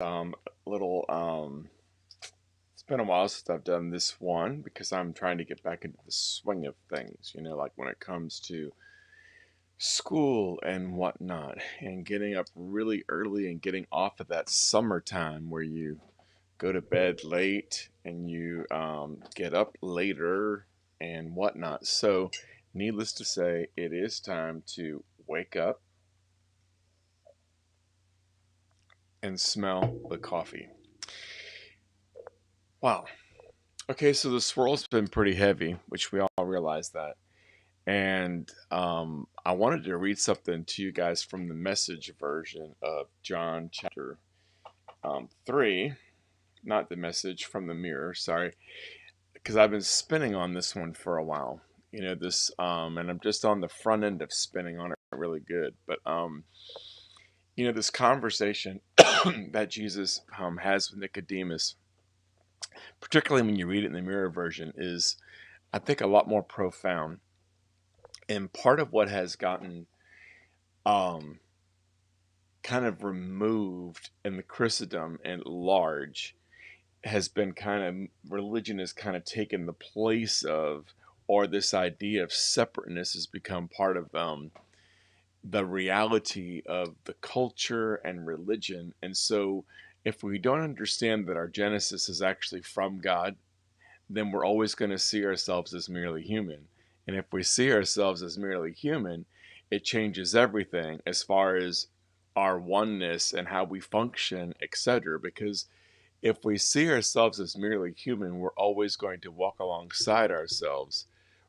Little it's been a while since I've done this one because I'm trying to get back into the swing of things, like when it comes to school and whatnot, and getting up really early and getting off of that summertime where you go to bed late and you get up later and whatnot. So, needless to say, it is time to wake up and smell the coffee. Wow. Okay, so the swirl's been pretty heavy, which we all realize that. And I wanted to read something to you guys from the message version of John chapter 3, not the message from the mirror, sorry, because I've been spinning on this one for a while. And I'm just on the front end of spinning on it really good. But, this conversation that Jesus has with Nicodemus, particularly when you read it in the mirror version, is, I think, a lot more profound. And part of what has gotten um, kind of removed in the Christendom at large has been kind of religion has kind of taken the place of, or this idea of separateness has become part of the reality of the culture and religion. And so, if we don't understand that our Genesis is actually from God, then we're always going to see ourselves as merely human. And if we see ourselves as merely human, it changes everything as far as our oneness and how we function, etc. Because if we see ourselves as merely human, we're always going to walk alongside ourselves,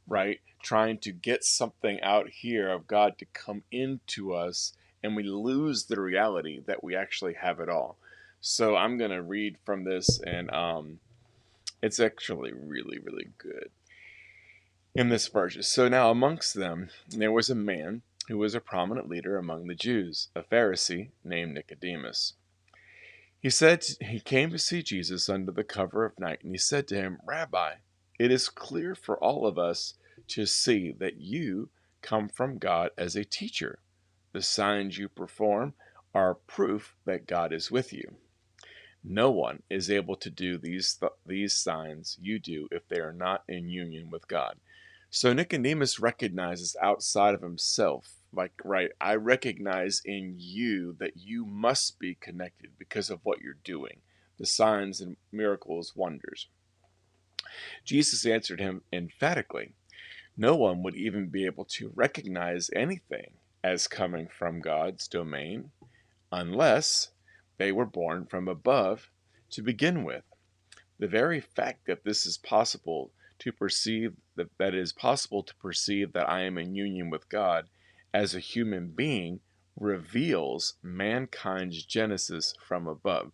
right? Trying to get something out here of God to come into us, and we lose the reality that we actually have it all. So I'm going to read from this, and it's actually really, really good in this verse. So now amongst them there was a man who was a prominent leader among the Jews, a Pharisee named Nicodemus. He came to see Jesus under the cover of night, and he said to him, Rabbi, it is clear for all of us to see that you come from God as a teacher. The signs you perform are proof that God is with you. No one is able to do these signs you do if they are not in union with God. So Nicodemus recognizes outside of himself, like, right, I recognize in you that you must be connected because of what you're doing, the signs and miracles, wonders. Jesus answered him emphatically. No one would even be able to recognize anything as coming from God's domain unless they were born from above to begin with. The very fact that this is possible to perceive that it is possible to perceive that I am in union with God as a human being reveals mankind's genesis from above.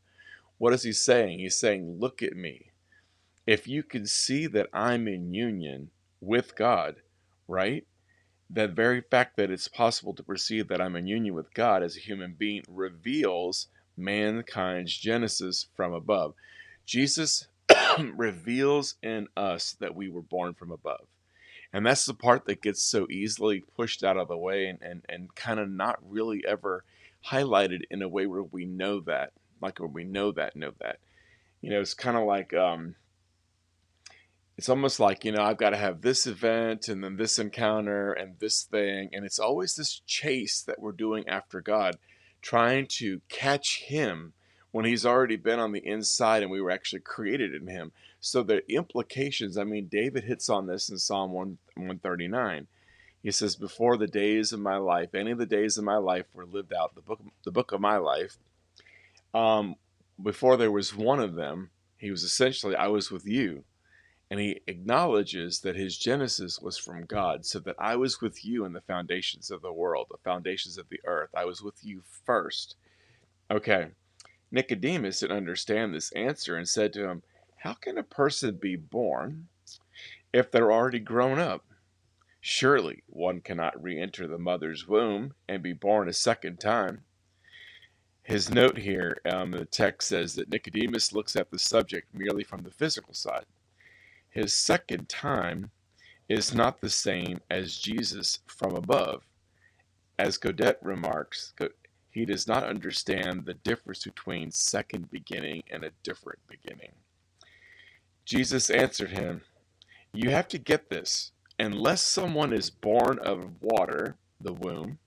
What is he saying? He's saying, look at me. If you can see that I'm in union with God, right? That very fact that it's possible to perceive that I'm in union with God as a human being reveals mankind's genesis from above. Jesus reveals in us that we were born from above. And that's the part that gets so easily pushed out of the way and kind of not really ever highlighted in a way where we know that, like where we know that. It's kind of like, it's almost like, I've got to have this event and then this encounter and this thing. And it's always this chase that we're doing after God, trying to catch him when he's already been on the inside and we were actually created in him. So the implications, David hits on this in Psalm 139. He says, before the days of my life, any of the days of my life were lived out, the book of my life, um, before there was one of them, he was essentially, I was with you. And he acknowledges that his genesis was from God, so that I was with you in the foundations of the world, the foundations of the earth. I was with you first. Okay. Nicodemus didn't understand this answer and said to him, how can a person be born if they're already grown up? Surely one cannot re-enter the mother's womb and be born a second time. His note here, the text says that Nicodemus looks at the subject merely from the physical side. His second time is not the same as Jesus from above. As Godet remarks, He does not understand the difference between second beginning and a different beginning. Jesus answered him, "You have to get this. Unless someone is born of water, the womb,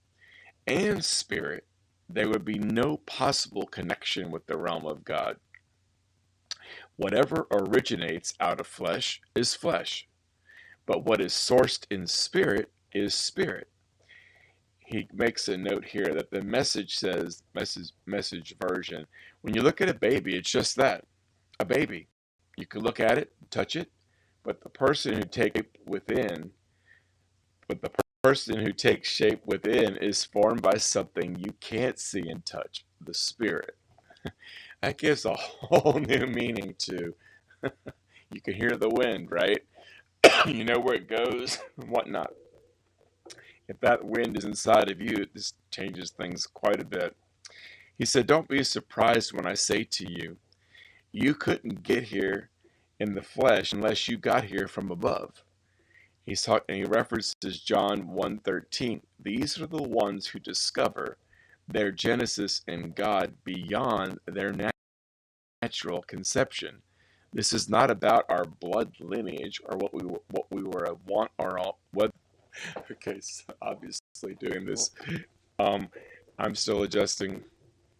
and spirit, there would be no possible connection with the realm of God. Whatever originates out of flesh is flesh, but what is sourced in spirit is spirit." He makes a note here that the message says, message version, when you look at a baby, it's just that, a baby. You can look at it, touch it, but the person who takes within, but the person who takes shape within is formed by something you can't see and touch, the spirit. That gives a whole new meaning to, you can hear the wind, right? You know where it goes and whatnot. If that wind is inside of you, this changes things quite a bit. He said, "Don't be surprised when I say to you, you couldn't get here in the flesh unless you got here from above." And he references John 1:13. These are the ones who discover their genesis in God beyond their natural conception. This is not about our blood lineage or what we were a want or all, what. Okay, so obviously doing this, I'm still adjusting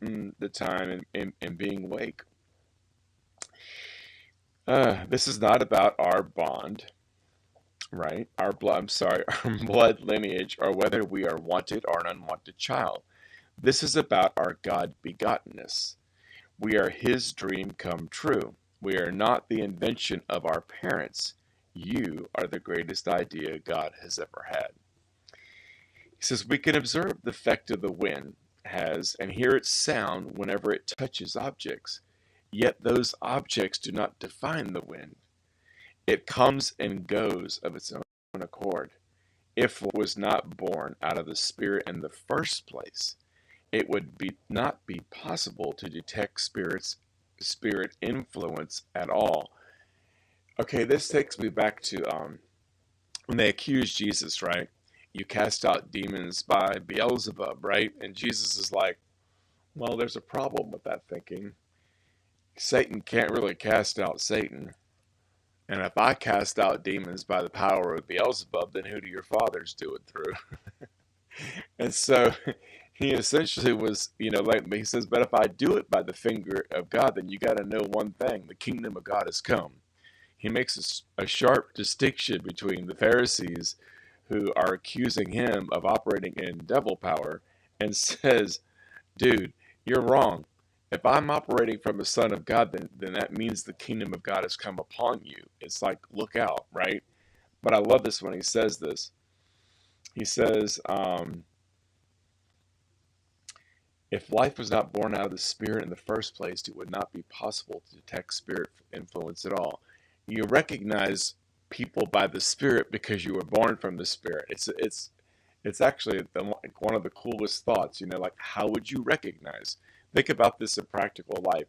the time and being awake. This is not about our bond, right? Our blood lineage, or whether we are wanted or an unwanted child. This is about our God-begottenness. We are His dream come true. We are not the invention of our parents. You are the greatest idea God has ever had. He says we can observe the effect of the wind has and hear its sound whenever it touches objects. Yet those objects do not define the wind. It comes and goes of its own accord. If it was not born out of the Spirit in the first place, it would not be possible to detect spirit influence at all. Okay, this takes me back to when they accused Jesus, right? You cast out demons by Beelzebub, right? And Jesus is like, well, there's a problem with that thinking. Satan can't really cast out Satan. And if I cast out demons by the power of Beelzebub, then who do your fathers do it through? And so he essentially was, like he says, but if I do it by the finger of God, then you got to know one thing: the kingdom of God has come. He makes a sharp distinction between the Pharisees, who are accusing him of operating in devil power, and says, dude, you're wrong. If I'm operating from the Son of God, then that means the kingdom of God has come upon you. It's like, look out, right? But I love this when he says this. He says, if life was not born out of the Spirit in the first place, it would not be possible to detect spirit influence at all. You recognize people by the Spirit because you were born from the Spirit. It's actually one of the coolest thoughts. Like, how would you recognize? Think about this in practical life.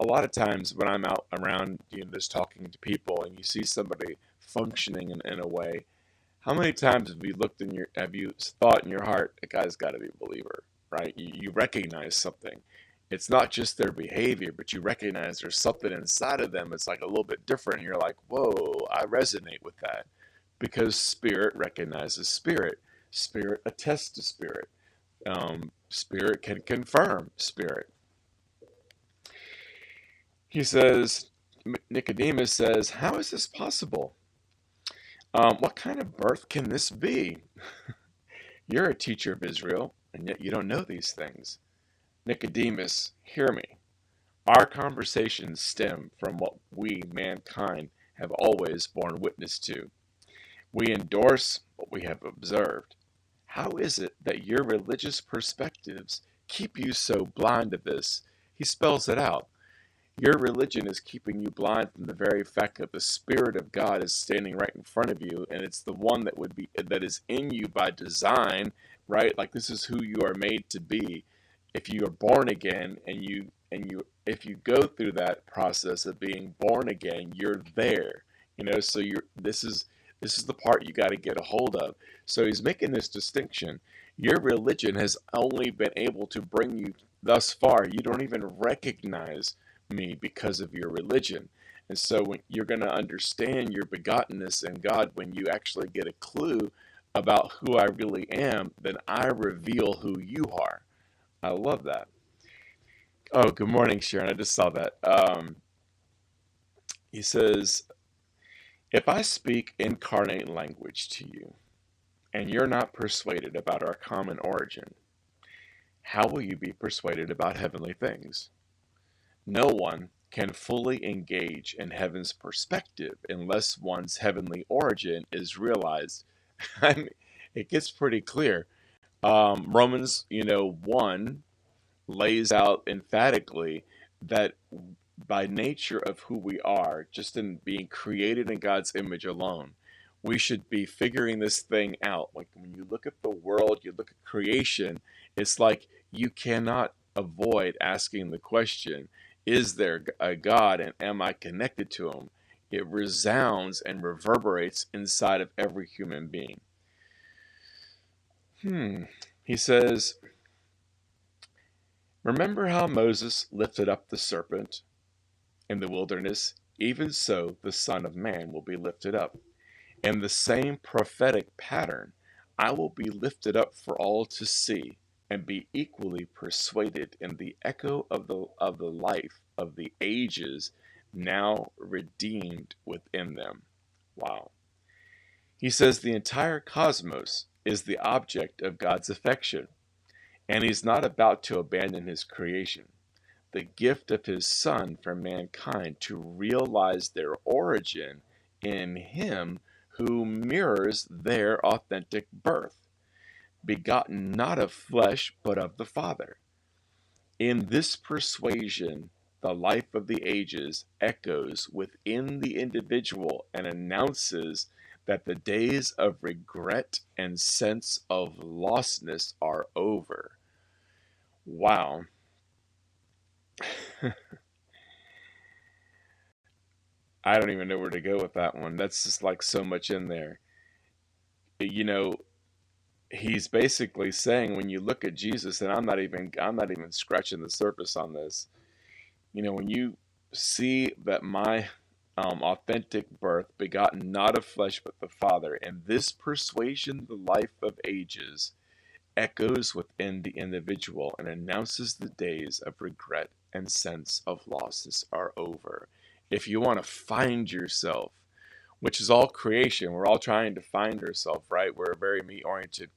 A lot of times when I'm out around, just talking to people, and you see somebody functioning in a way, how many times have you thought in your heart, that guy's got to be a believer, right? You recognize something. It's not just their behavior, but you recognize there's something inside of them. It's like a little bit different. And you're like, whoa, I resonate with that, because Spirit recognizes Spirit. Spirit attests to Spirit. Spirit can confirm Spirit. He says, Nicodemus says, how is this possible? What kind of birth can this be? You're a teacher of Israel, and yet you don't know these things. Nicodemus, hear me. Our conversations stem from what we, mankind, have always borne witness to. We endorse what we have observed. How is it that your religious perspectives keep you so blind to this? He spells it out. Your religion is keeping you blind from the very fact that the Spirit of God is standing right in front of you, and it's the one that is in you by design, right? Like, this is who you are made to be. If you are born again, if you go through that process of being born again, you're there. So this is the part you got to get a hold of. So he's making this distinction. Your religion has only been able to bring you thus far. You don't even recognize me because of your religion. And so when you're going to understand your begottenness in God, when you actually get a clue about who I really am, then I reveal who you are. I love that. Oh, good morning, Sharon. I just saw that. He says, if I speak incarnate language to you and you're not persuaded about our common origin, how will you be persuaded about heavenly things? No one can fully engage in heaven's perspective unless one's heavenly origin is realized. I mean, it gets pretty clear. Romans, 1 lays out emphatically that by nature of who we are, just in being created in God's image alone, we should be figuring this thing out. Like when you look at the world, you look at creation, it's like you cannot avoid asking the question, is there a God and am I connected to him? It resounds and reverberates inside of every human being. He says, remember how Moses lifted up the serpent in the wilderness? Even so, the Son of Man will be lifted up. In the same prophetic pattern, I will be lifted up for all to see and be equally persuaded in the echo of the life of the ages now redeemed within them. Wow. He says the entire cosmos is the object of God's affection, and he's not about to abandon his creation. The gift of his Son for mankind to realize their origin in him who mirrors their authentic birth, begotten not of flesh but of the Father. In this persuasion, the life of the ages echoes within the individual and announces that the days of regret and sense of lostness are over. Wow. I don't even know where to go with that one. That's just like so much in there. You know, he's basically saying when you look at Jesus, and I'm not even scratching the surface on this. When you see that my authentic birth, begotten not of flesh but the Father, and this persuasion, the life of ages, echoes within the individual and announces the days of regret and sense of losses are over. If you want to find yourself, which is all creation, we're all trying to find ourselves, right? We're a very me-oriented,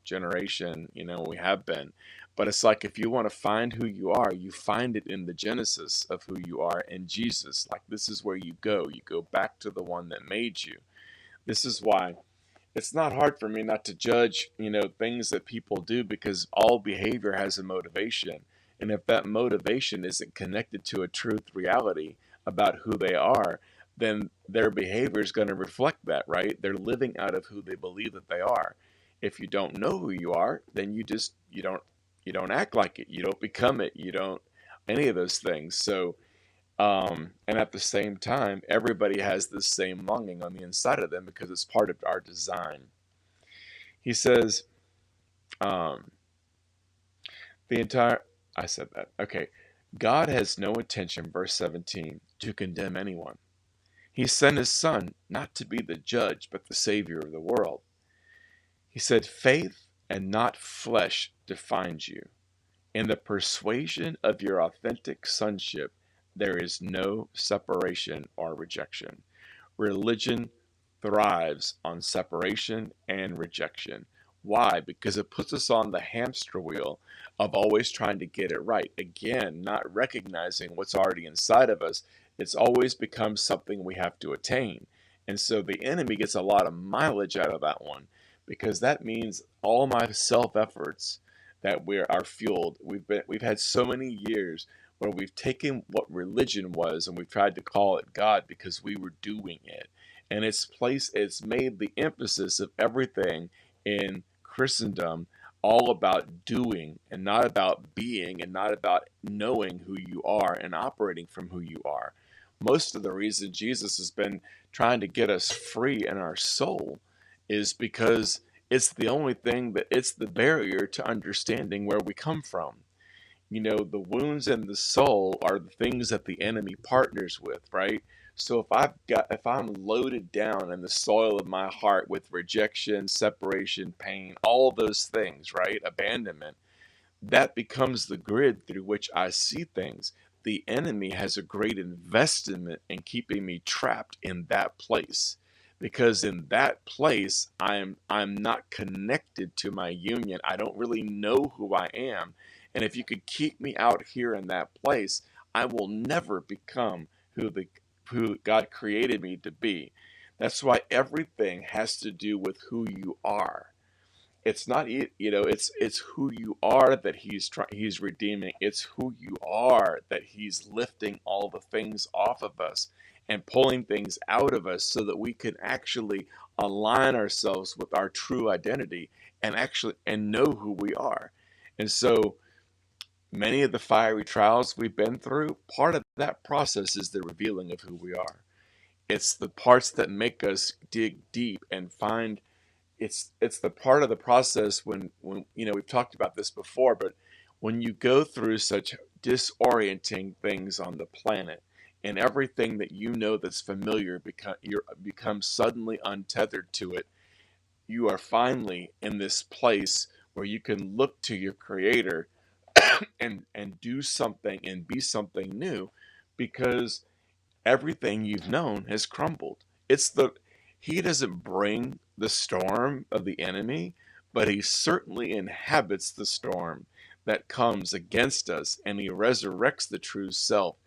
generation, we have been. But it's like if you want to find who you are, you find it in the genesis of who you are in Jesus. Like this is where you go. You go back to the one that made you. This is why it's not hard for me not to judge, things that people do because all behavior has a motivation. And if that motivation isn't connected to a truth reality about who they are, then their behavior is going to reflect that, right? They're living out of who they believe that they are. If you don't know who you are, then you don't act like it. You don't become it. You don't any of those things. So and at the same time, everybody has this same longing on the inside of them because it's part of our design. He says, um, the entire, I said that. Okay. God has no intention, verse 17, to condemn anyone. He sent his Son not to be the judge, but the Savior of the world. He said, faith and not flesh defines you. In the persuasion of your authentic sonship, there is no separation or rejection. Religion thrives on separation and rejection. Why? Because it puts us on the hamster wheel of always trying to get it right. Again, not recognizing what's already inside of us. It's always become something we have to attain. And so the enemy gets a lot of mileage out of that one because that means all my self efforts that are fueled. We've had so many years where we've taken what religion was and we've tried to call it God because we were doing it. And it's made the emphasis of everything in Christendom all about doing and not about being and not about knowing who you are and operating from who you are. Most of the reason Jesus has been trying to get us free in our soul is because It's the only thing that it's the barrier to understanding where we come from. The wounds in the soul are the things that the enemy partners with, right? So if I'm loaded down in the soil of my heart with rejection, separation, pain, all those things, right? Abandonment, that becomes the grid through which I see things. The enemy has a great investment in keeping me trapped in that place. Because in that place, I'm not connected to my union. I don't really know who I am. And if you could keep me out here in that place, I will never become who God created me to be. That's why everything has to do with who you are. It's not it's who you are that he's redeeming. It's who you are that he's lifting all the things off of us and pulling things out of us so that we can actually align ourselves with our true identity and know who we are. And so many of the fiery trials we've been through, part of that process is the revealing of who we are. It's the parts that make us dig deep and find. It's the part of the process when we've talked about this before, but when you go through such disorienting things on the planet and everything that that's familiar becomes suddenly untethered to it, you are finally in this place where you can look to your creator and do something and be something new, because everything you've known has crumbled. He doesn't bring the storm of the enemy, but he certainly inhabits the storm that comes against us, and he resurrects the true self.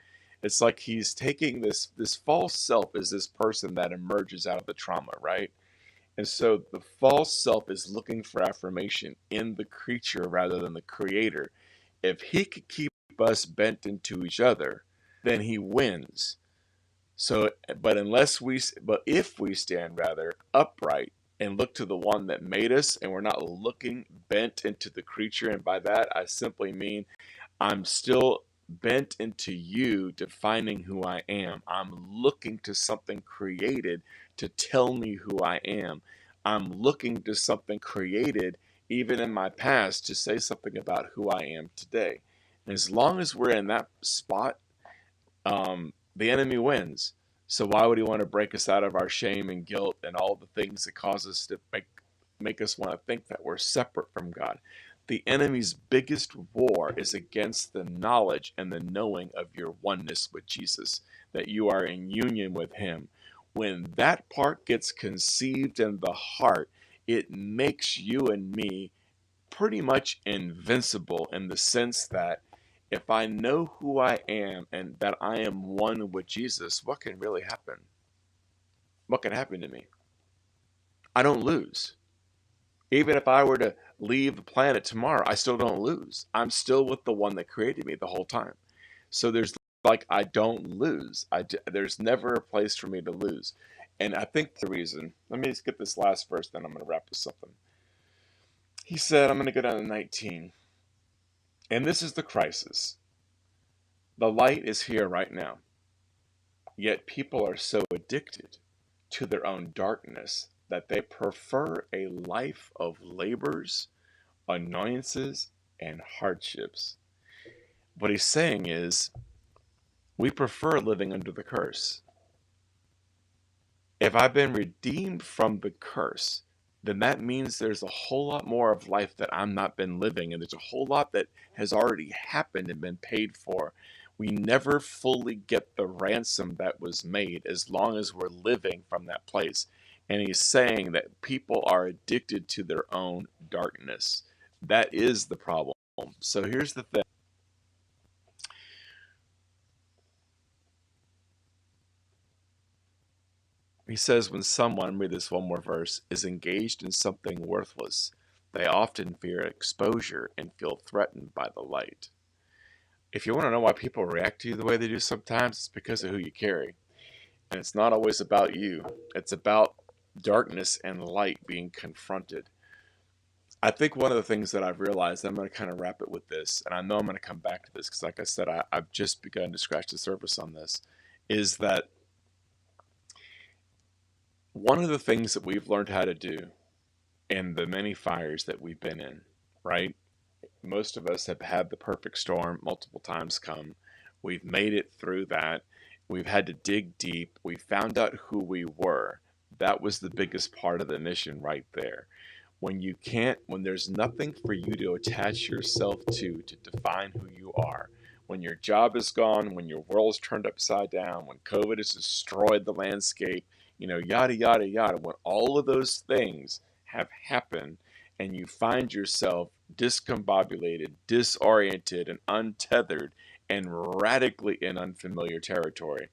It's like he's taking this false self as this person that emerges out of the trauma, right? And so the false self is looking for affirmation in the creature rather than the creator. If he could keep us bent into each other, then he wins. So, but if we stand rather upright and look to the one that made us, and we're not looking bent into the creature, and by that I simply mean I'm still bent into you defining who I am. I'm looking to something created to tell me who I am. I'm looking to something created, even in my past, to say something about who I am today. And as long as we're in that spot, the enemy wins. So why would he want to break us out of our shame and guilt and all the things that cause us to make us want to think that we're separate from God? The enemy's biggest war is against the knowledge and the knowing of your oneness with Jesus, that you are in union with him. When that part gets conceived in the heart, it makes you and me pretty much invincible, in the sense that if I know who I am and that I am one with Jesus, what can really happen? What can happen to me? I don't lose. Even if I were to leave the planet tomorrow, I still don't lose. I'm still with the one that created me the whole time. So I don't lose. There's never a place for me to lose. And I think the reason, let me just get this last verse, then I'm going to wrap this up. He said, I'm going to go down to 19. And this is the crisis. The light is here right now. Yet people are so addicted to their own darkness that they prefer a life of labors, annoyances, and hardships. What he's saying is, we prefer living under the curse. If I've been redeemed from the curse, then that means there's a whole lot more of life that I'm not been living, and there's a whole lot that has already happened and been paid for. We never fully get the ransom that was made as long as we're living from that place. And he's saying that people are addicted to their own darkness. That is the problem. So here's the thing. He says when someone, read this one more verse, is engaged in something worthless, they often fear exposure and feel threatened by the light. If you want to know why people react to you the way they do sometimes, it's because of who you carry. And it's not always about you. It's about darkness and light being confronted. I think one of the things that I've realized, I'm going to kind of wrap it with this, and I know I'm going to come back to this because, like I said, I've just begun to scratch the surface on this, is that one of the things that we've learned how to do in the many fires that we've been in, right? Most of us have had the perfect storm multiple times come. We've made it through that. We've had to dig deep. We found out who we were. That was the biggest part of the mission right there. When there's nothing for you to attach yourself to define who you are, when your job is gone, when your world's turned upside down, when COVID has destroyed the landscape, yada, yada, yada, when all of those things have happened and you find yourself discombobulated, disoriented, and untethered, and radically in unfamiliar territory,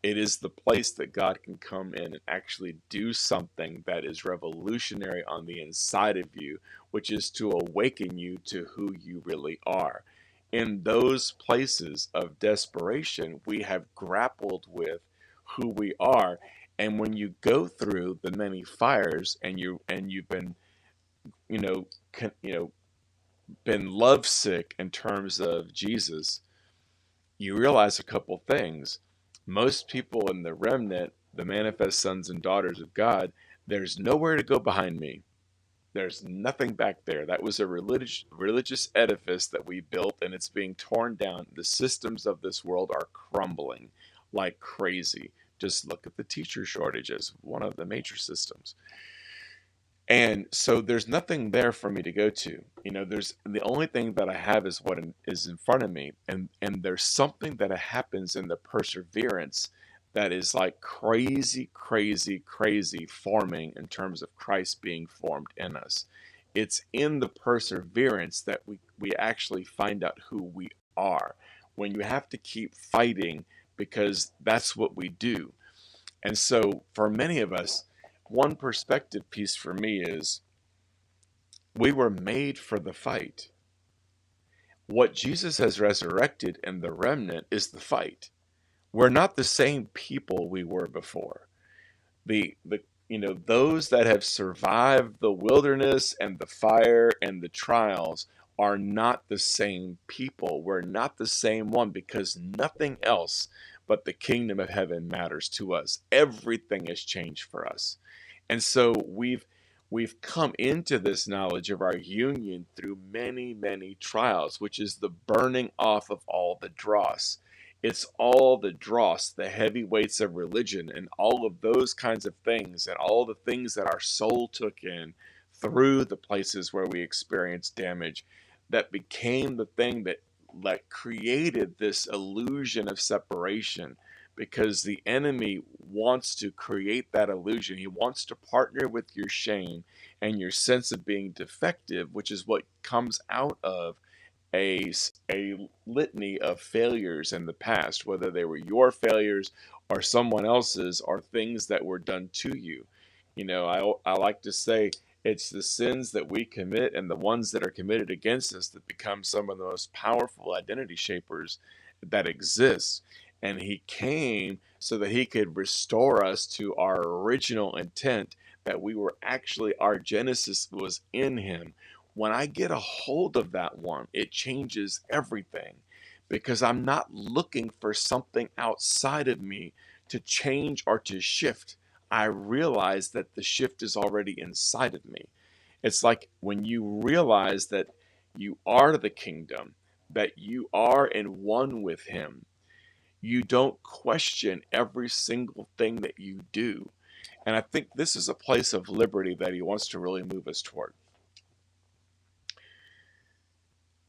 it is the place that God can come in and actually do something that is revolutionary on the inside of you, which is to awaken you to who you really are. In those places of desperation, we have grappled with who we are. And when you go through the many fires and you've been, you know, been lovesick in terms of Jesus, you realize a couple things. Most people in the remnant, the manifest sons and daughters of God, there's nowhere to go behind me. There's nothing back there. That was a religious edifice that we built, and it's being torn down. The systems of this world are crumbling like crazy. Just look at the teacher shortages, one of the major systems. And so there's nothing there for me to go to. There's the only thing that I have is what is in front of me. And there's something that happens in the perseverance that is like crazy, crazy, crazy forming in terms of Christ being formed in us. It's in the perseverance that we actually find out who we are. When you have to keep fighting because that's what we do. And so for many of us, one perspective piece for me is we were made for the fight. What Jesus has resurrected in the remnant is the fight. We're not the same people we were before. Those that have survived the wilderness and the fire and the trials are not the same people. We're not the same one because nothing else but the kingdom of heaven matters to us. Everything has changed for us. And so we've come into this knowledge of our union through many, many trials, which is the burning off of all the dross. It's all the dross, the heavy weights of religion, and all of those kinds of things, and all the things that our soul took in through the places where we experienced damage, that became the thing that created this illusion of separation, because the enemy wants to create that illusion. He wants to partner with your shame and your sense of being defective, which is what comes out of a litany of failures in the past, whether they were your failures or someone else's, or things that were done to you. I like to say it's the sins that we commit and the ones that are committed against us that become some of the most powerful identity shapers that exist. And he came so that he could restore us to our original intent, that we were actually, our genesis was in him. When I get a hold of that one, it changes everything, because I'm not looking for something outside of me to change or to shift. I realize that the shift is already inside of me. It's like when you realize that you are the kingdom, that you are in one with him, you don't question every single thing that you do. And I think this is a place of liberty that he wants to really move us toward.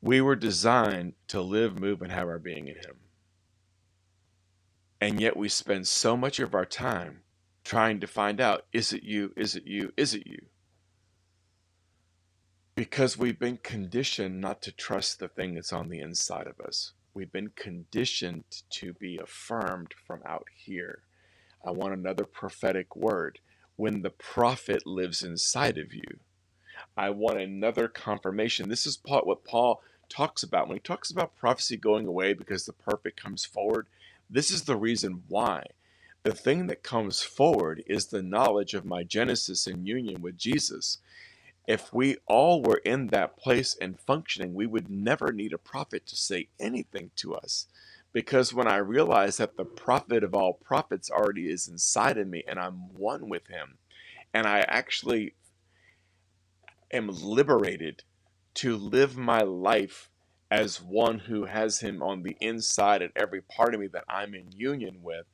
We were designed to live, move, and have our being in him. And yet we spend so much of our time trying to find out, is it you? Is it you? Is it you? Because we've been conditioned not to trust the thing that's on the inside of us. We've been conditioned to be affirmed from out here. I want another prophetic word. When the prophet lives inside of you, I want another confirmation. This is what Paul talks about. When he talks about prophecy going away because the perfect comes forward, this is the reason why. The thing that comes forward is the knowledge of my genesis and union with Jesus. If we all were in that place and functioning, we would never need a prophet to say anything to us. Because when I realize that the prophet of all prophets already is inside of me and I'm one with him, and I actually am liberated to live my life as one who has him on the inside at every part of me that I'm in union with.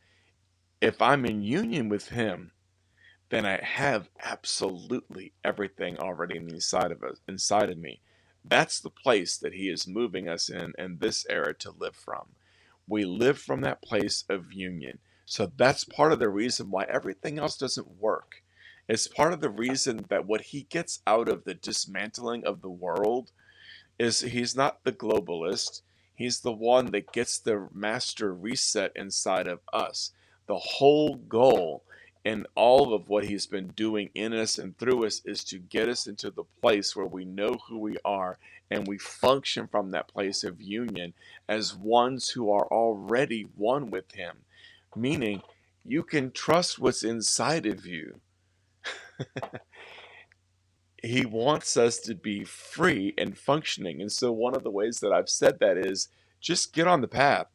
If I'm in union with him, then I have absolutely everything already inside of me. That's the place that he is moving us in this era to live from. We live from that place of union. So that's part of the reason why everything else doesn't work. It's part of the reason that what he gets out of the dismantling of the world is he's not the globalist. He's the one that gets the master reset inside of us. The whole goal in all of what he's been doing in us and through us is to get us into the place where we know who we are and we function from that place of union as ones who are already one with him. Meaning, you can trust what's inside of you. He wants us to be free and functioning. And so one of the ways that I've said that is just get on the path.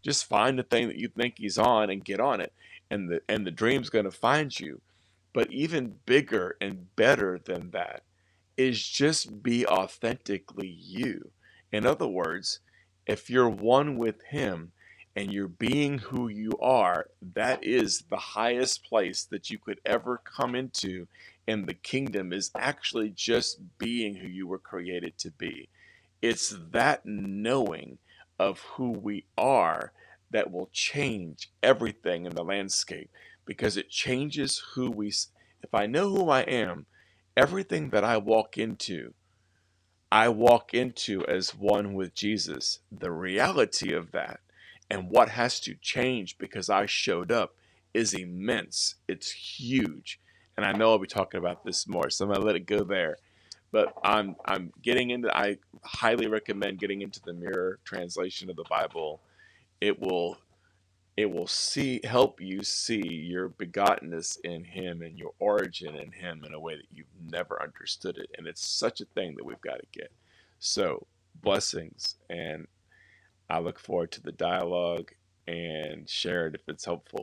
Just find the thing that you think he's on and get on it. And the dream's going to find you. But even bigger and better than that is just be authentically you. In other words, if you're one with him and you're being who you are, that is the highest place that you could ever come into in the kingdom, is actually just being who you were created to be. It's that knowing of who we are that will change everything in the landscape, because it changes who if I know who I am, everything that I walk into as one with Jesus. The reality of that and what has to change because I showed up is immense. It's huge. And I know I'll be talking about this more, so I'm gonna let it go there. But I'm getting into I highly recommend getting into the mirror translation of the Bible. It will help you see your begottenness in him and your origin in him in a way that you've never understood it. And it's such a thing that we've got to get. So blessings, and I look forward to the dialogue, and share it if it's helpful.